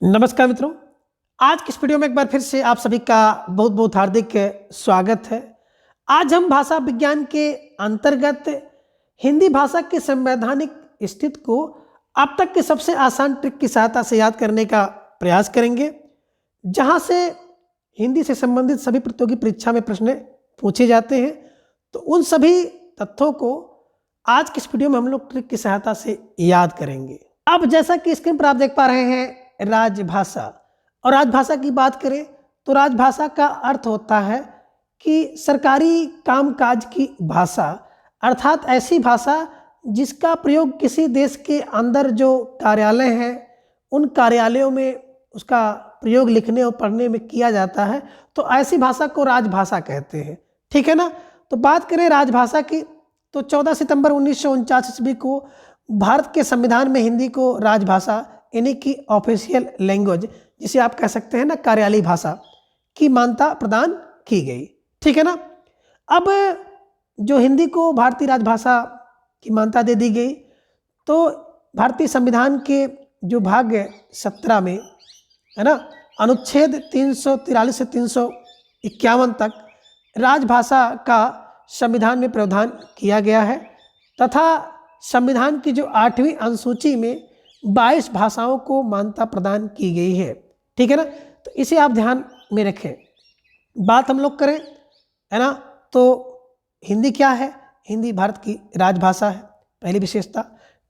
नमस्कार मित्रों, आज की इस वीडियो में एक बार फिर से आप सभी का बहुत बहुत हार्दिक स्वागत है। आज हम भाषा विज्ञान के अंतर्गत हिंदी भाषा की संवैधानिक स्थिति को अब तक के सबसे आसान ट्रिक की सहायता से याद करने का प्रयास करेंगे, जहां से हिंदी से संबंधित सभी प्रतियोगी परीक्षा में प्रश्न पूछे जाते हैं। तो उन सभी तथ्यों को आज की इस वीडियो में हम लोग ट्रिक की सहायता से याद करेंगे। अब जैसा कि स्क्रीन पर आप देख पा रहे हैं, राजभाषा। और राजभाषा की बात करें तो राजभाषा का अर्थ होता है कि सरकारी कामकाज की भाषा, अर्थात ऐसी भाषा जिसका प्रयोग किसी देश के अंदर जो कार्यालय हैं उन कार्यालयों में उसका प्रयोग लिखने और पढ़ने में किया जाता है। तो ऐसी भाषा को राजभाषा कहते हैं, ठीक है ना। तो बात करें राजभाषा की तो 14 सितंबर 1949 ईस्वी को भारत के संविधान में हिंदी को राजभाषा यानी कि ऑफिशियल लैंग्वेज, जिसे आप कह सकते हैं ना कार्यालयी भाषा, की मान्यता प्रदान की गई, ठीक है ना। अब जो हिंदी को भारतीय राजभाषा की मान्यता दे दी गई, तो भारतीय संविधान के जो भाग 17 में है ना, अनुच्छेद 343 से 351 तक राजभाषा का संविधान में प्रावधान किया गया है तथा संविधान की जो 8वीं अनुसूची में 22 भाषाओं को मान्यता प्रदान की गई है, ठीक है ना। तो इसे आप ध्यान में रखें। बात हम लोग करें है ना, तो हिंदी क्या है? हिंदी भारत की राजभाषा है, पहली विशेषता।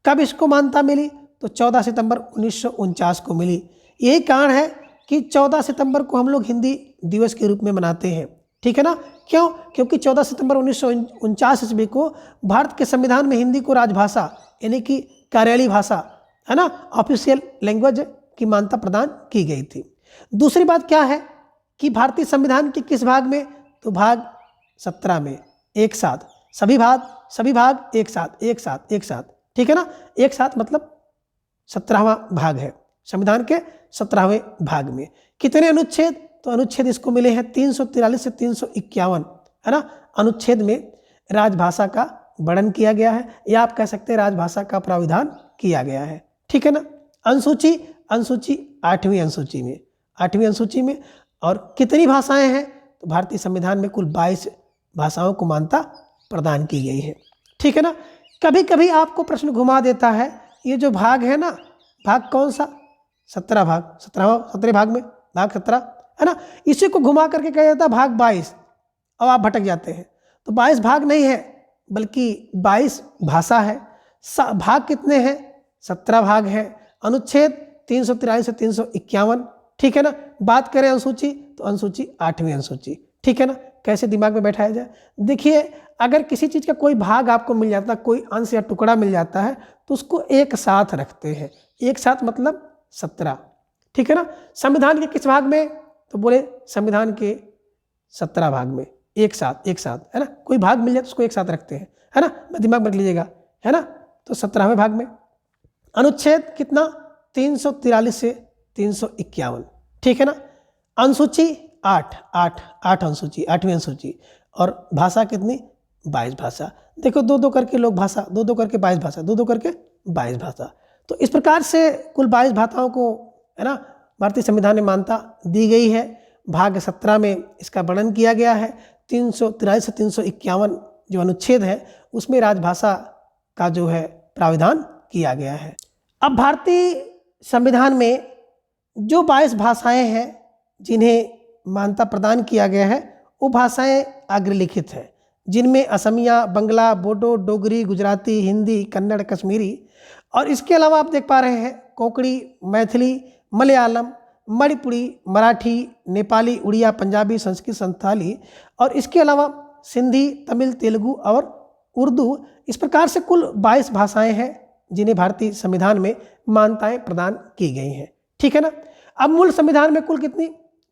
कब इसको मान्यता मिली? तो 14 सितंबर 1949 को मिली। यही कारण है कि 14 सितंबर को हम लोग हिंदी दिवस के रूप में मनाते हैं, ठीक है ना। क्यों? क्योंकि 14 सितंबर 1949 ईस्वी को भारत के संविधान में हिंदी को राजभाषा यानी कि कार्यालयी भाषा है ना, ऑफिशियल लैंग्वेज की मान्यता प्रदान की गई थी। दूसरी बात क्या है कि भारतीय संविधान के किस भाग में? तो भाग 17 में, एक साथ, सभी भाग एक साथ, ठीक है ना। एक साथ मतलब 17वां भाग है संविधान के 17वें भाग में। कितने अनुच्छेद? तो अनुच्छेद इसको मिले हैं 343 से 351 है ना। अनुच्छेद में राजभाषा का वर्णन किया गया है, या आप कह सकते हैं राजभाषा का प्राविधान किया गया है, ठीक है ना। अनुसूची 8वीं अनुसूची में। और कितनी भाषाएं हैं? तो भारतीय संविधान में कुल 22 भाषाओं को मान्यता प्रदान की गई है, ठीक है ना। कभी कभी आपको प्रश्न घुमा देता है, ये जो भाग है ना, भाग कौन सा? 17 भाग, 17वें भाग में भाग 17 है ना, इसी को घुमा करके कहा जाता है भाग 22। अब आप भटक जाते हैं, तो 22 भाग नहीं है बल्कि 22 भाषा है। भाग कितने हैं? 17 भाग है। अनुच्छेद 343 से 351, ठीक है ना। बात करें अनुसूची तो अनुसूची 8वीं अनुसूची, ठीक है ना। कैसे दिमाग में बैठाया जाए? देखिए, अगर किसी चीज़ का कोई भाग आपको मिल जाता है, कोई अंश या टुकड़ा मिल जाता है, तो उसको एक साथ रखते हैं। एक साथ मतलब 17, ठीक है ना। संविधान के किस भाग में? तो बोले संविधान के 17 भाग में, एक साथ है ना। कोई भाग मिल जाए तो उसको एक साथ रखते हैं, है ना। दिमाग में रख लीजिएगा, है ना। तो 17वें भाग में अनुच्छेद कितना? 343 से 351, ठीक है ना। अनुसूची 8 अनुसूची, 8वीं अनुसूची। और भाषा कितनी? 22 भाषा। देखो, दो करके लोग भाषा, दो करके 22 भाषा, दो करके 22 भाषा। तो इस प्रकार से कुल 22 भाषाओं को है ना भारतीय संविधान में मान्यता दी गई है। भाग 17 में इसका वर्णन किया गया है। 343 से 351 जो अनुच्छेद है उसमें राजभाषा का जो है प्राविधान किया गया है। अब भारतीय संविधान में जो 22 भाषाएं हैं जिन्हें मान्यता प्रदान किया गया है, वो भाषाएं अग्रलिखित हैं, जिनमें असमिया, बंगला, बोडो, डोगरी, गुजराती, हिंदी, कन्नड़, कश्मीरी, और इसके अलावा आप देख पा रहे हैं कोंकणी, मैथिली, मलयालम, मणिपुरी, मराठी, नेपाली, उड़िया, पंजाबी, संस्कृत, संथाली, और इसके अलावा सिंधी, तमिल, तेलुगु और उर्दू। इस प्रकार से कुल 22 भाषाएं हैं जिन्हें भारतीय संविधान में मान्यताएं प्रदान की गई हैं, ठीक है ना। अब मूल संविधान में कुल कितनी?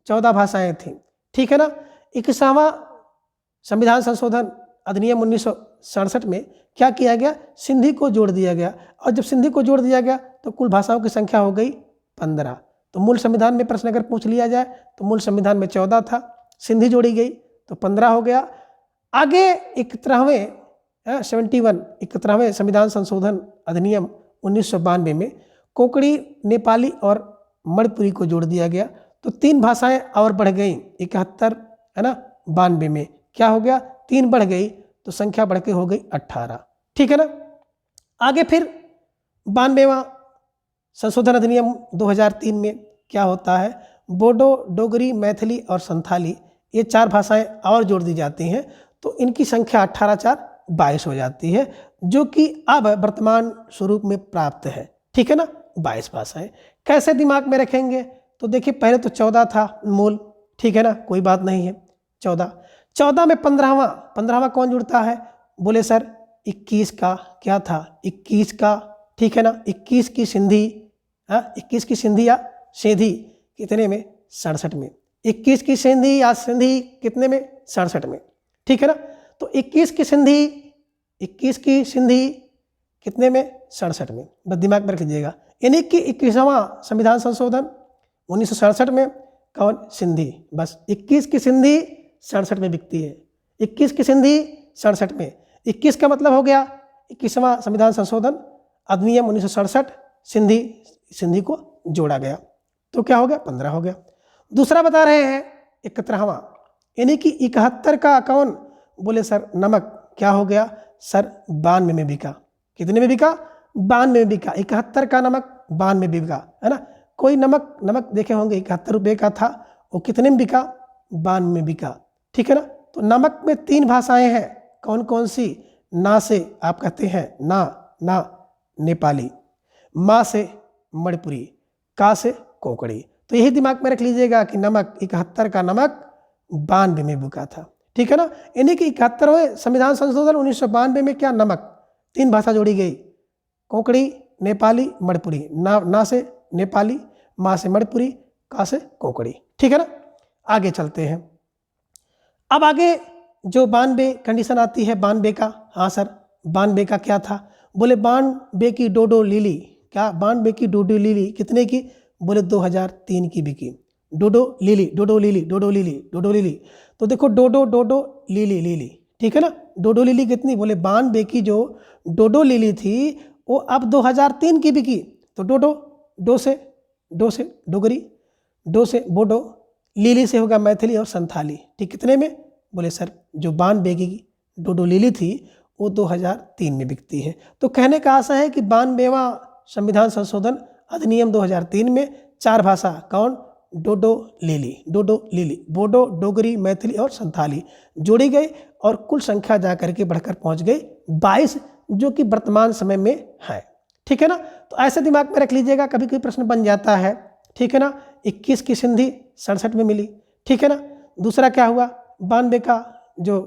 14 भाषाएं थीं, ठीक है ना। 21वां संविधान संशोधन अधिनियम 1967 में क्या किया गया? सिंधी को जोड़ दिया गया, और जब सिंधी को जोड़ दिया गया तो कुल भाषाओं की संख्या हो गई 15। तो मूल संविधान में प्रश्न अगर पूछ लिया जाए तो मूल संविधान में 14 था, सिंधी जोड़ी गई तो 15 हो गया। आगे 71वें संविधान संशोधन अधिनियम 1992 में कोंकणी, नेपाली और मणिपुरी को जोड़ दिया गया, तो 3 भाषाएं और बढ़ गई। 71 है ना, 92 में क्या हो गया, 3 बढ़ गई तो संख्या बढ़ के हो गई 18। ठीक है ना। आगे फिर 92वां संशोधन अधिनियम 2003 में क्या होता है, बोडो, डोगरी, मैथिली और संथाली ये 4 भाषाएं और जोड़ दी जाती हैं, तो इनकी संख्या 18 4 22 हो जाती है, जो कि अब वर्तमान स्वरूप में प्राप्त है। ठीक है ना, 22 भाषाएं। कैसे दिमाग में रखेंगे, तो देखिए पहले तो 14 था मूल, ठीक है ना, कोई बात नहीं है। 14 में 15वां कौन जुड़ता है, बोले सर 21 का क्या था, 21 का, ठीक है ना, 21 की सिंधी, 21 की सिंधी या सेंधी कितने में, 67 में। 21 की सिंधी या सिंधी कितने में, 67 में। ठीक है ना, तो 21 की सिंधी कितने में, 67 में। बस दिमाग में रख लीजिएगा। यानी कि 21वां संविधान संशोधन 1967 में कौन, सिंधी। बस 21 की सिंधी 67 में बिकती है, 21 की सिंधी 67 में। 21 का मतलब हो गया 21वां संविधान संशोधन अधिनियम 1967, सिंधी को जोड़ा गया, तो क्या हो गया, 15 हो गया। दूसरा बता रहे हैं 71वां, यानी कि 71 का कौन, बोले सर नमक, क्या हो गया सर, 92 में बिका। कितने में बिका, 92 में बिका। 71 का नमक 92 में बिका, है ना। कोई नमक देखे होंगे 71 रुपये का था, वो कितने में बिका, 92 में बिका। ठीक है ना। तो नमक में 3 भाषाएं हैं, कौन कौन सी, ना से आप कहते हैं ना नेपाली, मा से मणिपुरी, का से कोंकणी। तो यही दिमाग में रख लीजिएगा कि नमक 71 का नमक 92 में बिका था। ठीक है ना। यानी कि 71वें संविधान संशोधन 1992 में क्या, नमक 3 भाषा जोड़ी गई, कोंकणी, नेपाली, मणिपुरी। ना से नेपाली, मा से मणिपुरी, का से कोंकणी। ठीक है ना। आगे चलते हैं। अब आगे जो 92 कंडीशन आती है, 92 का, हाँ सर 92 का क्या था, बोले 92 की डोडो लीली, क्या 92 की डोडो लीली कितने की, बोले 2003 की बिकी। डोडो लीली। तो देखो डोडो लीली, ठीक है ना। डोडो लीली कितनी, बोले 92 की जो डोडो लीली थी वो अब 2003 की बिकी। तो डो से डोगरी, डो से बोडो, लीली से होगा मैथिली और संथाली। ठीक, कितने में, बोले सर जो 92 की डोडो लीली थी वो 2003 में बिकती है। तो कहने का आशा है कि 92वां संविधान संशोधन अधिनियम 2003 में 4 भाषा कौन, डोडो लीली, बोडो, डोगरी, मैथिली और संथाली जोड़ी गई और कुल संख्या जाकर के बढ़कर पहुंच गई 22, जो कि वर्तमान समय में है। ठीक है ना। तो ऐसे दिमाग में रख लीजिएगा, कभी कोई प्रश्न बन जाता है। ठीक है ना। 21 की सिंधी 67 में मिली। ठीक है ना। दूसरा क्या हुआ, 92 का जो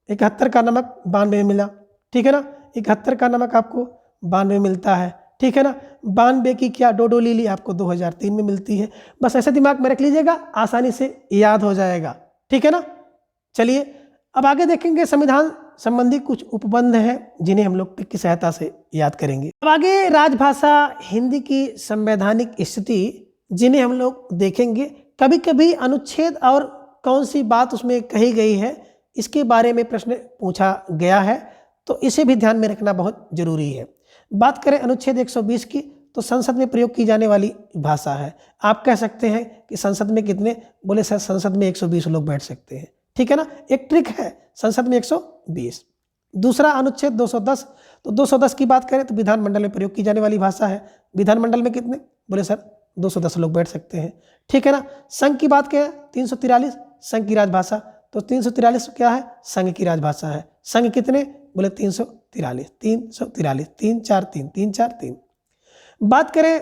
71 का नमक 92 में मिला। ठीक है ना। 71 का नमक आपको 92 में मिलता है। ठीक है ना। 92 की क्या डोडो लीली आपको 2003 में मिलती है। बस ऐसे दिमाग में रख लीजिएगा, आसानी से याद हो जाएगा। ठीक है ना। चलिए अब आगे देखेंगे संविधान संबंधी कुछ उपबंध हैं जिन्हें हम लोग टिक की सहायता से याद करेंगे। अब आगे राजभाषा हिंदी की संवैधानिक स्थिति जिन्हें हम लोग देखेंगे। कभी कभी अनुच्छेद और कौन सी बात उसमें कही गई है इसके बारे में प्रश्न पूछा गया है, तो इसे भी ध्यान में रखना बहुत जरूरी है। बात करें अनुच्छेद 120 की, तो संसद में प्रयोग की जाने वाली भाषा है। आप कह सकते हैं कि संसद में कितने, बोले सर संसद में 120 लोग बैठ सकते हैं। ठीक है ना, एक ट्रिक है, संसद में 120। दूसरा अनुच्छेद 210, तो 210 की बात करें तो विधानमंडल में प्रयोग की जाने वाली भाषा है। विधानमंडल में कितने, बोले सर 210 लोग बैठ सकते हैं। ठीक है ना। संघ की बात करें 343, संघ की राजभाषा, तो 343 क्या है, संघ की राजभाषा है। संघ कितने, बोले 343, 3 4 3, 3 4 3। बात करें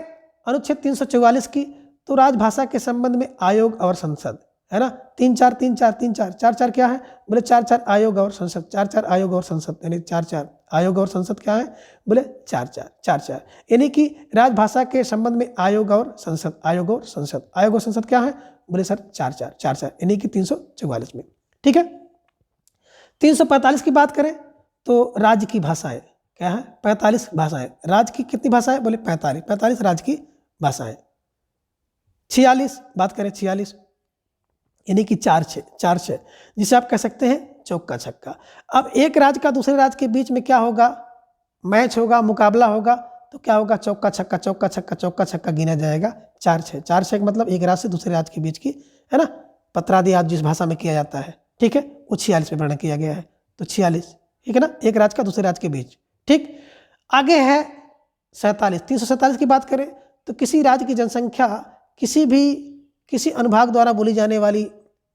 अनुच्छेद 344 की, तो राजभाषा के संबंध में आयोग और संसद है ना, 3 4 3 4 3 4 4 4 क्या है, बोले 4 4 आयोग और संसद, 4 4 आयोग और संसद, यानी 4 4 आयोग और संसद क्या है, बोले 4 4 4 4, यानी कि राजभाषा के संबंध में आयोग और संसद, आयोग और संसद, आयोग और संसद क्या है, बोले सर 4 4 4 4, यानी कि 344 में। ठीक है। 345 की बात करें तो राज्य की भाषाएं क्या है, 45 भाषाएं। राज्य की कितनी भाषाएं, बोले 45 राज्य की भाषाएं। 46 बात करें, 46 यानी कि 4 6, जिसे आप कह सकते हैं चौका छक्का। अब एक राज्य का दूसरे राज्य के बीच में क्या होगा, मैच होगा, मुकाबला होगा, तो क्या होगा, चौका छक्का चौका छक्का चौका छक्का गिना जाएगा, 4-6। 4-6 मतलब एक राज्य से दूसरे राज्य के बीच की, है ना, पत्रादि आज जिस भाषा में किया जाता है, ठीक है, वो 46 में वर्णन किया गया है। तो 46, ठीक है ना, एक राज्य का दूसरे राज्य के बीच। ठीक, आगे है 47। 347 की बात करें तो किसी राज्य की जनसंख्या किसी अनुभाग द्वारा बोली जाने वाली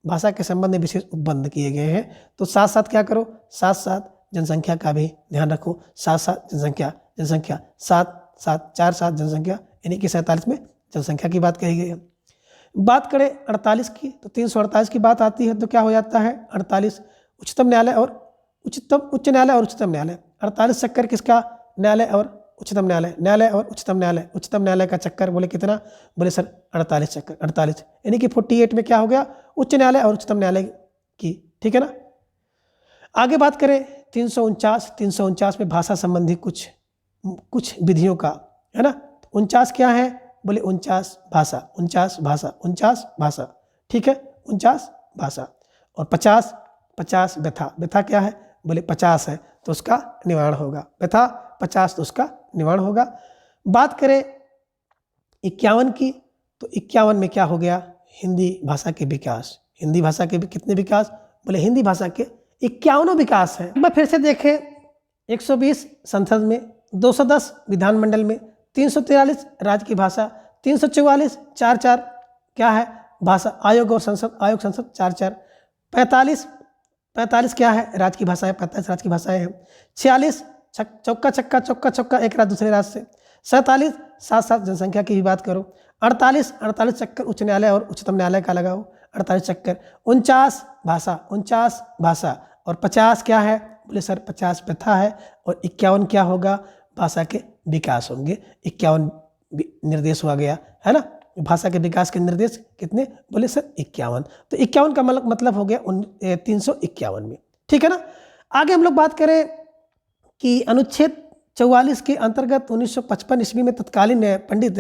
भाषा के संबंध में विशेष उपबंध किए गए हैं। तो साथ साथ क्या करो, साथ साथ जनसंख्या का भी ध्यान रखो, साथ साथ जनसंख्या 7-7 जनसंख्या, यानी कि 47 में जनसंख्या की बात कही गई है। बात करें 48 की तो 348 की बात आती है, तो क्या हो जाता है 48 उच्चतम न्यायालय और उच्च न्यायालय और उच्चतम न्यायालय। 48 चक्कर किसका, न्यायालय और उच्चतम न्यायालय, न्यायालय और उच्चतम न्यायालय। उच्चतम न्यायालय का चक्कर बोले कितना, बोले सर 48 चक्कर, 48 यानी कि 48 में क्या हो गया, उच्च न्यायालय और उच्चतम न्यायालय की, ठीक है ना। आगे बात करें 349 में भाषा संबंधी कुछ विधियों का, है ना। 49 क्या है, बोले 49 भाषा, ठीक है, 49 भाषा। और 50 व्यथा क्या है, बोले 50 है तो उसका निवारण होगा, व्यथा 50 तो उसका निवारण होगा। बात करें 51 की तो 51 में क्या हो गया, हिंदी भाषा के विकास। हिंदी भाषा के कितने विकास, बोले हिंदी भाषा के 51 विकास है। मैं फिर से देखें 120 संसद में, 210 विधानमंडल में, 343 राज्य की भाषा, 344 4 क्या है भाषा आयोग और संसद, आयोग संसद 4, 45 क्या है राज्य की भाषाएं, 45 राज्य की भाषाएं हैं। 46 चौका छक्का एक राज्य दूसरे राज्य से। 47 7 जनसंख्या की भी बात करो। 48 चक्कर उच्च न्यायालय और उच्चतम न्यायालय का लगाओ, 48 चक्कर। 49 भाषा और 50 क्या है, बोले सर 50 प्रथा है। और 51 क्या होगा, भाषा के विकास होंगे। 51 निर्देश हुआ गया, है ना, भाषा के विकास के निर्देश कितने, बोले सर 51। तो 51 का मतलब हो गया 351 में, ठीक है ना। आगे हम लोग बात करें कि अनुच्छेद 44 के अंतर्गत 1955 ईस्वी में तत्कालीन पंडित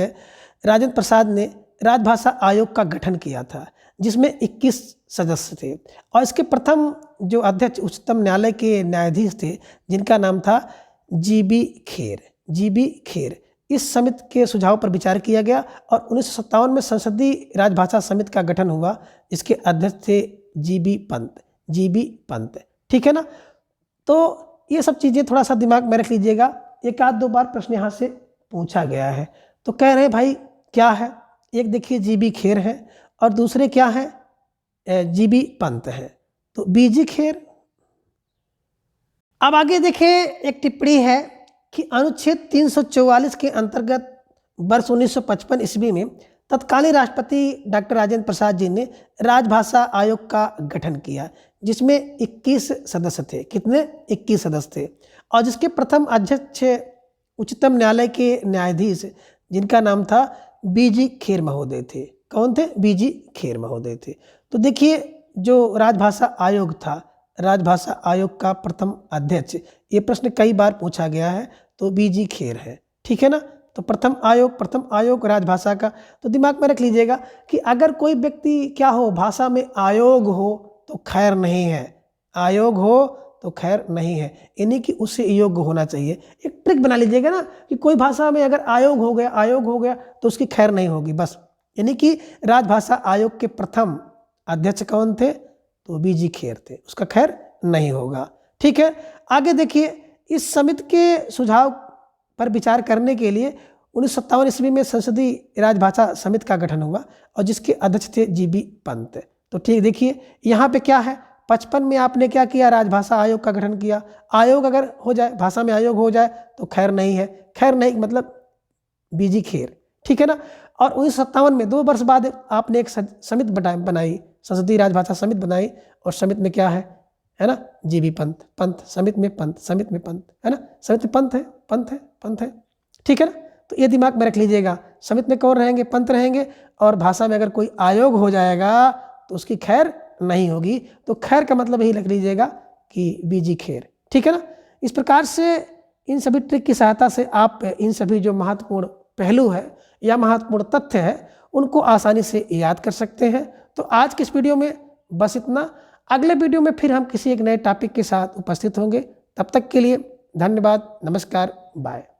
राजेंद्र प्रसाद ने राजभाषा आयोग का गठन किया था, जिसमें 21 सदस्य थे। और इसके प्रथम जो अध्यक्ष उच्चतम न्यायालय के न्यायाधीश थे, जिनका नाम था जीबी खेर। इस समिति के सुझाव पर विचार किया गया और 1957 में संसदीय राजभाषा समिति का गठन हुआ। इसके अध्यक्ष थे जीबी पंत, ठीक है ना। तो ये सब चीज़ें थोड़ा सा दिमाग में रख लीजिएगा, एक आध दो बार प्रश्न यहाँ से पूछा गया है। तो कह रहे हैं भाई क्या है, एक देखिए जीबी खेर है और दूसरे क्या है जीबी पंत है, तो बीजी खेर। अब आगे देखिए एक टिप्पणी है कि अनुच्छेद 344 के अंतर्गत वर्ष 1955 ईस्वी में तत्कालीन राष्ट्रपति डॉक्टर राजेंद्र प्रसाद जी ने राजभाषा आयोग का गठन किया, जिसमें 21 सदस्य थे। कितने, 21 सदस्य थे। और जिसके प्रथम अध्यक्ष उच्चतम न्यायालय के न्यायाधीश, जिनका नाम था बीजी खेर महोदय थे। कौन थे, बीजी खेर महोदय थे। तो देखिए जो राजभाषा आयोग था, राजभाषा आयोग का प्रथम अध्यक्ष, ये प्रश्न कई बार पूछा गया है, तो बीजी खेर है, ठीक है ना। तो प्रथम आयोग राजभाषा का। तो दिमाग में रख लीजिएगा कि अगर कोई व्यक्ति क्या हो, भाषा में आयोग हो तो खैर नहीं है, आयोग हो तो खैर नहीं है, यानी कि उससे योग्य होना चाहिए। एक ट्रिक बना लीजिएगा ना कि कोई भाषा में अगर आयोग हो गया तो उसकी खैर नहीं होगी, बस। यानी कि राजभाषा आयोग के प्रथम अध्यक्ष कौन थे, तो बीजी खेर थे, उसका खैर नहीं होगा, ठीक है। आगे देखिए इस समिति के सुझाव पर विचार करने के लिए 1957 ईस्वी में संसदीय राजभाषा समिति का गठन हुआ और जिसके अध्यक्ष थे जीबी पंत। तो ठीक देखिए यहाँ पे क्या है, 55 में आपने क्या किया, राजभाषा आयोग का गठन किया। आयोग अगर हो जाए, भाषा में आयोग हो जाए तो खैर नहीं है, खैर नहीं मतलब बीजी खेर, ठीक है ना। और 1957 में 2 वर्ष बाद आपने एक समिति बनाई, संसदीय राजभाषा समिति बनाई, और समिति में क्या है ना, जीबी पंत, समिति में पंत, है ना, समिति में पंत है, ठीक है ना। तो ये दिमाग में रख लीजिएगा, समिति में कौन रहेंगे, पंत रहेंगे। और भाषा में अगर कोई आयोग हो जाएगा तो उसकी खैर नहीं होगी, तो खैर का मतलब यही रख लीजिएगा कि बीजी खेर, ठीक है ना। इस प्रकार से इन सभी ट्रिक की सहायता से आप इन सभी जो महत्वपूर्ण पहलू है या महत्वपूर्ण तथ्य है उनको आसानी से याद कर सकते हैं। तो आज के इस वीडियो में बस इतना। अगले वीडियो में फिर हम किसी एक नए टॉपिक के साथ उपस्थित होंगे। तब तक के लिए धन्यवाद, नमस्कार, बाय।